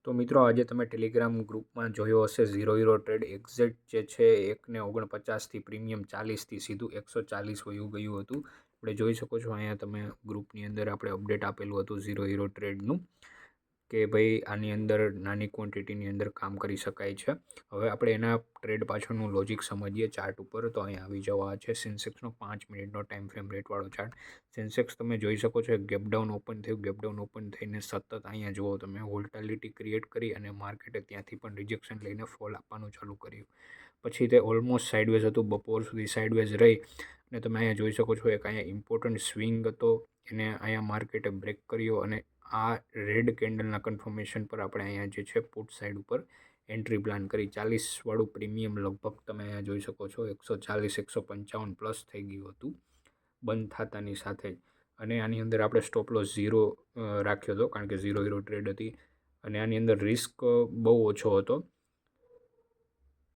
તો મિત્રો આજે તમે ટેલિગ્રામ ગ્રુપમાં જોયો હશે ઝીરો ટ્રેડ એક્ઝેક્ટ જે છે 1.49થી પ્રીમિયમ 40થી સીધું 140 વયું ગયું હતું. આપણે જોઈ શકો છો અહીંયા તમે ગ્રુપની અંદર આપણે અપડેટ આપેલું હતું ઝીરો ટ્રેડનું કે ભાઈ આની અંદર નાની ક્વોન્ટિટીની અંદર કામ કરી શકાય છે. હવે આપણે એના ટ્રેડ પાછળનું લોજિક સમજીએ ચાર્ટ ઉપર. તો અહીંયા આવી જવા છે સેન્સેક્સનો 5 મિનિટનો ટાઈમ ફ્રેમ રેટવાળો ચાર્ટ. સેન્સેક્સ તમે જોઈ શકો છો ગેપડાઉન ઓપન થયું, ગેપડાઉન ઓપન થઈને સતત અહીંયા જુઓ તમે વોલ્ટાલિટી ક્રિએટ કરી અને માર્કેટે ત્યાંથી પણ રિજેક્શન લઈને ફોલ આપવાનું ચાલુ કર્યું. પછી તે ઓલમોસ્ટ સાઇડવેઝ હતું, બપોર સુધી સાઇડવેઝ રહી અને તમે અહીંયા જોઈ શકો છો એક અહીંયા ઇમ્પોર્ટન્ટ સ્વિંગ હતો, એને અહીંયા માર્કેટે બ્રેક કર્યો અને આ રેડ કેન્ડલના કન્ફર્મેશન પર આપણે અહીંયા જે છે પુટ સાઇડ ઉપર એન્ટ્રી પ્લાન કરી. 40વાળું પ્રીમિયમ લગભગ તમે અહીંયા જોઈ શકો છો 140-155 પ્લસ થઈ ગયું હતું બંધ થતાની સાથે જ. અને આની અંદર આપણે સ્ટોપ લોસ 0 રાખ્યો હતો કારણ કે ઝીરો ટ્રેડ હતી અને આની અંદર રિસ્ક બહુ ઓછો હતો.